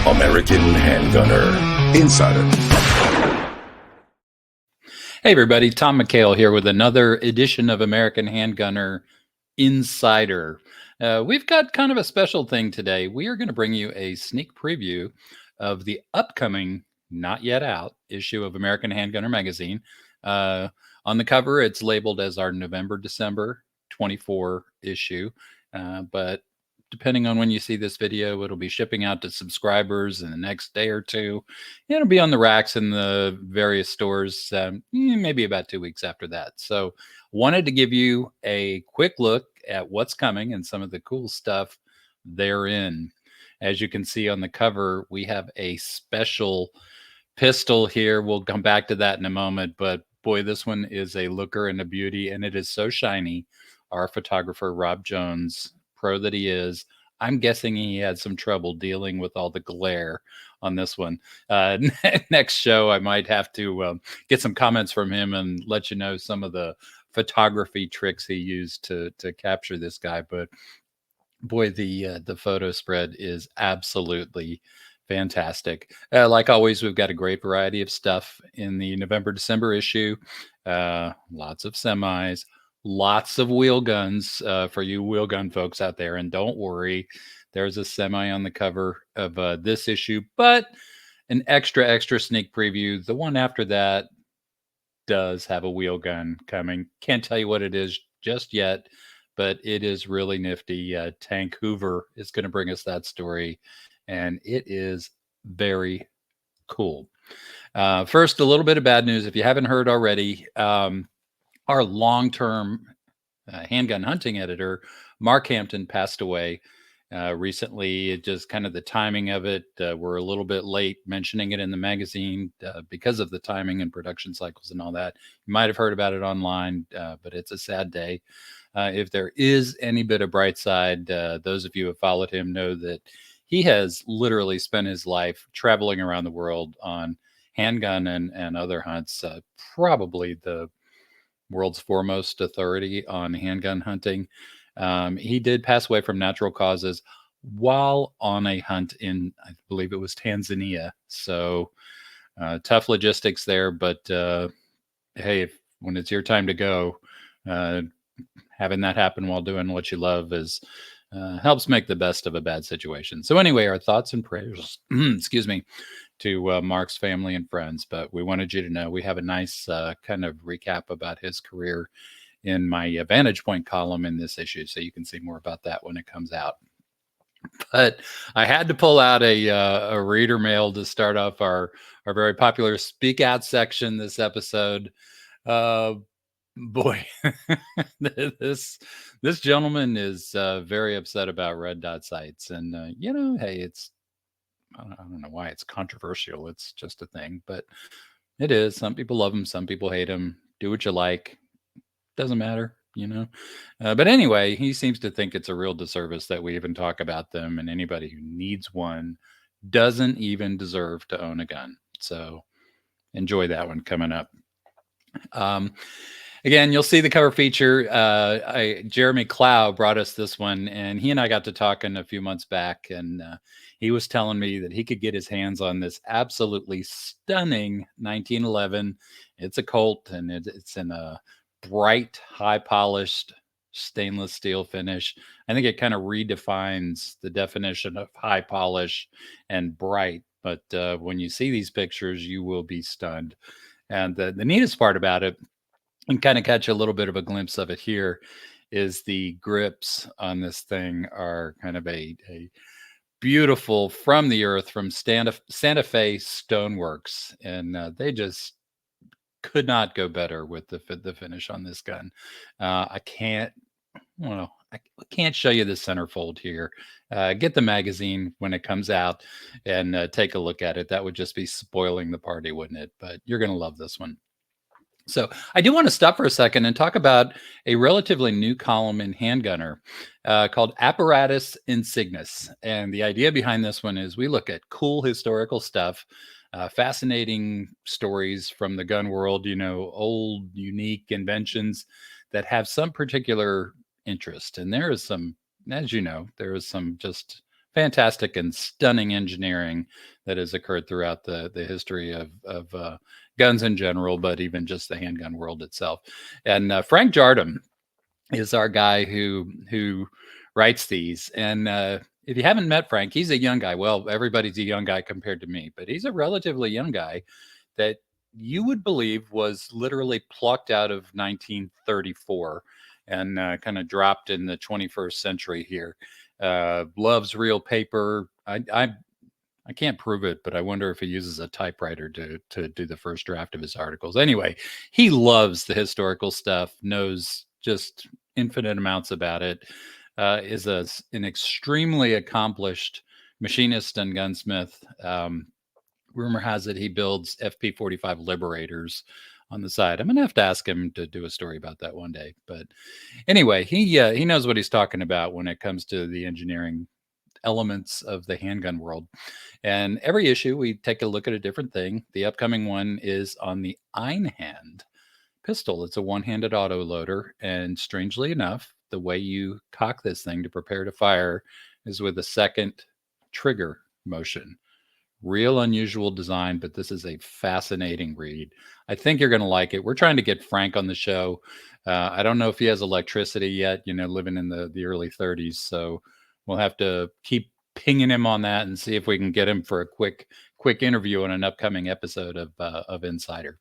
American Handgunner Insider. Hey everybody, Tom McHale here with another edition of American Handgunner Insider. We've got kind of a special thing today. We are going to bring you a sneak preview of the upcoming, not yet out, issue of American Handgunner magazine. On the cover, it's labeled as our November-December 24 issue, but depending on when you see this video, it'll be shipping out to subscribers in the next day or two. It'll be on the racks in the various stores, maybe about 2 weeks after that. So wanted to give you a quick look at what's coming and some of the cool stuff therein. As you can see on the cover, we have a special pistol here. We'll come back to that in a moment, but boy, this one is a looker and a beauty, and it is so shiny. Our photographer, Rob Jones, pro that he is, I'm guessing he had some trouble dealing with all the glare on this one. Next show, I might have to get some comments from him and let you know some of the photography tricks he used to capture this guy. But boy, the photo spread is absolutely fantastic. Like always, we've got a great variety of stuff in the November-December issue. Lots of semis, lots of wheel guns for you wheel gun folks out there. And don't worry, there's a semi on the cover of this issue, but an extra sneak preview. The one after that does have a wheel gun coming. Can't tell you what it is just yet, but it is really nifty. Tank Hoover is going to bring us that story, and it is very cool. First, a little bit of bad news. If you haven't heard already, our long-term handgun hunting editor, Mark Hampton, passed away recently. It just kind of the timing of it. We're a little bit late mentioning it in the magazine because of the timing and production cycles and all that. You might have heard about it online, but it's a sad day. If there is any bit of bright side, those of you who have followed him know that he has literally spent his life traveling around the world on handgun and other hunts, probably the world's foremost authority on handgun hunting. He did pass away from natural causes while on a hunt in, I believe it was Tanzania. So tough logistics there, but hey, when it's your time to go, having that happen while doing what you love is helps make the best of a bad situation. So anyway, our thoughts and prayers, excuse me, to Mark's family and friends. But we wanted you to know we have a nice kind of recap about his career in my Vantage Point column in this issue, so you can see more about that when it comes out. But I had to pull out a reader mail to start off our very popular Speak Out section this episode. Boy, this gentleman is very upset about red dot sights, and hey, it's I don't know why it's controversial. It's just a thing, but it is. Some people love them, some people hate them. Do what you like. Doesn't matter, But anyway, he seems to think it's a real disservice that we even talk about them, and anybody who needs one doesn't even deserve to own a gun. So enjoy that one coming up. Again, you'll see the cover feature. Jeremy Clow brought us this one, and he and I got to talking a few months back, and he was telling me that he could get his hands on this absolutely stunning 1911. It's a Colt, and it's in a bright, high-polished stainless steel finish. I think it kind of redefines the definition of high polish and bright, but when you see these pictures, you will be stunned. And the neatest part about it, and kind of catch a little bit of a glimpse of it here, is the grips on this thing are kind of a beautiful from the earth from Santa Fe Stoneworks, and they just could not go better with the finish on this gun. I can't show you the centerfold here. Get the magazine when it comes out and take a look at it. That would just be spoiling the party, wouldn't it? But you're going to love this one. So I do want to stop for a second and talk about a relatively new column in Handgunner called Apparatus Insignis. And the idea behind this one is we look at cool historical stuff, fascinating stories from the gun world, old, unique inventions that have some particular interest. And there is some, as you know, there is some just fantastic and stunning engineering that has occurred throughout the history of guns in general, but even just the handgun world itself. And Frank Jardim is our guy who writes these. And if you haven't met Frank, he's a young guy. Well, everybody's a young guy compared to me, but he's a relatively young guy that you would believe was literally plucked out of 1934 and kind of dropped in the 21st century here. Loves real paper. I can't prove it, but I wonder if he uses a typewriter to do the first draft of his articles. Anyway, he loves the historical stuff, knows just infinite amounts about it, is an extremely accomplished machinist and gunsmith. Rumor has it he builds FP-45 Liberators on the side. I'm gonna have to ask him to do a story about that one day. But anyway, he knows what he's talking about when it comes to the engineering elements of the handgun world. And every issue, we take a look at a different thing. The upcoming one is on the Einhand pistol. It's a one-handed auto loader. And strangely enough, the way you cock this thing to prepare to fire is with a second trigger motion. Real unusual design, but this is a fascinating read. I think you're going to like it. We're trying to get Frank on the show. I don't know if he has electricity yet, living in the early 30s. So we'll have to keep pinging him on that and see if we can get him for a quick interview on an upcoming episode of Insider.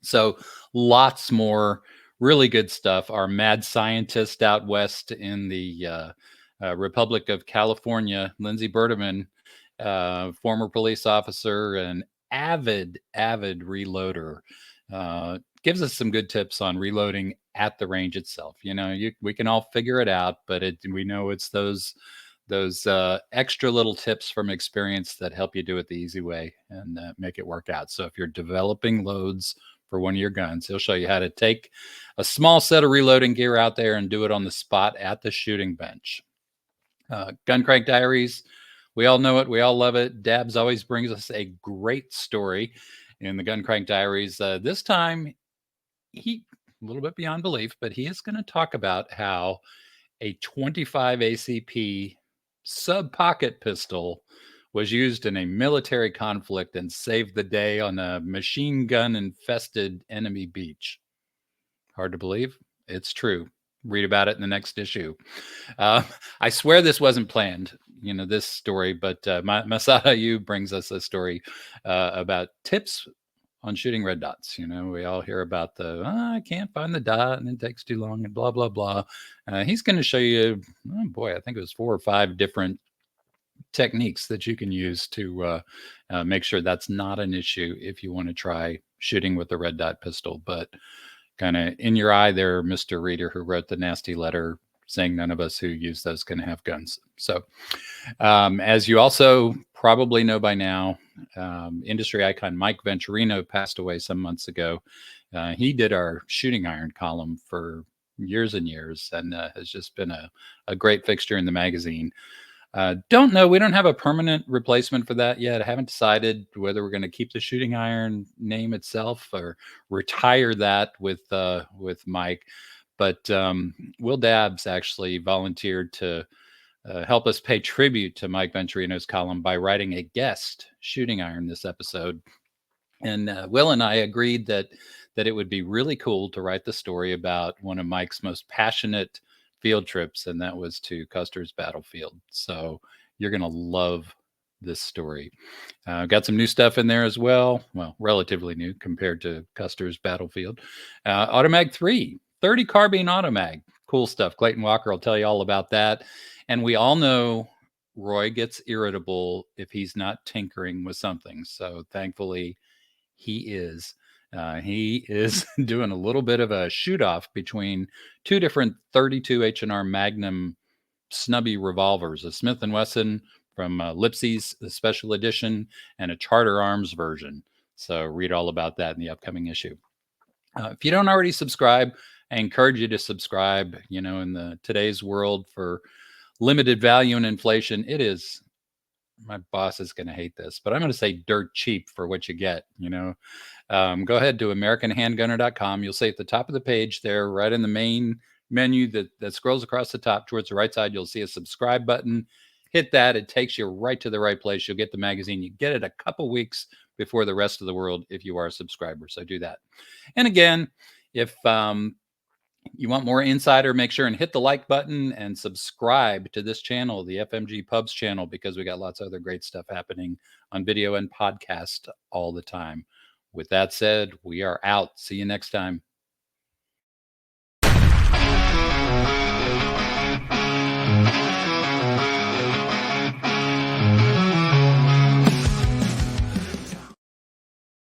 So lots more really good stuff. Our mad scientist out west in the Republic of California, Lindsay Berteman, former police officer and avid reloader, gives us some good tips on reloading at the range itself. We can all figure it out, but we know it's those extra little tips from experience that help you do it the easy way and make it work out. So if you're developing loads for one of your guns, he'll show you how to take a small set of reloading gear out there and do it on the spot at the shooting bench. Gun Crank Diaries, we all know it. We all love it. Dabs always brings us a great story in the Gun Crank Diaries. This time, he a little bit beyond belief, but he is going to talk about how a 25 ACP sub-pocket pistol was used in a military conflict and saved the day on a machine-gun-infested enemy beach. Hard to believe? It's true. Read about it in the next issue. I swear this wasn't planned, this story, but Masada Yu brings us a story about tips on shooting red dots. We all hear about I can't find the dot and it takes too long and blah, blah, blah. He's going to show you, I think it was 4 or 5 different techniques that you can use to make sure that's not an issue if you want to try shooting with the red dot pistol. But kind of in your eye there, Mr. Reader, who wrote the nasty letter saying none of us who use those can have guns. So as you also probably know by now, industry icon Mike Venturino passed away some months ago. He did our shooting iron column for years and years and has just been a great fixture in the magazine. Don't know. We don't have a permanent replacement for that yet. I haven't decided whether we're going to keep the shooting iron name itself or retire that with Mike. But Will Dabbs actually volunteered to help us pay tribute to Mike Venturino's column by writing a guest shooting iron this episode. And Will and I agreed that it would be really cool to write the story about one of Mike's most passionate field trips, and that was to Custer's Battlefield. So you're going to love this story. Got some new stuff in there as well. Well, relatively new compared to Custer's Battlefield. Automag 3, 30 carbine automag. Cool stuff. Clayton Walker will tell you all about that. And we all know Roy gets irritable if he's not tinkering with something. So thankfully, he is. He is doing a little bit of a shoot-off between 2 different 32 H&R Magnum snubby revolvers, a Smith & Wesson from Lipsy's special edition and a Charter Arms version. So read all about that in the upcoming issue. If you don't already subscribe, I encourage you to subscribe. In today's world for limited value and inflation, it is, my boss is going to hate this, but I'm going to say dirt cheap for what you get. Go ahead to AmericanHandgunner.com. You'll see at the top of the page there, right in the main menu that scrolls across the top towards the right side, you'll see a subscribe button. hit that. It takes you right to the right place. You'll get the magazine. You get it a couple weeks before the rest of the world if you are a subscriber. So do that. And again, if you want more insider, make sure and hit the like button and subscribe to this channel, the FMG Pubs channel, because we got lots of other great stuff happening on video and podcast all the time. With that said, we are out. See you next time.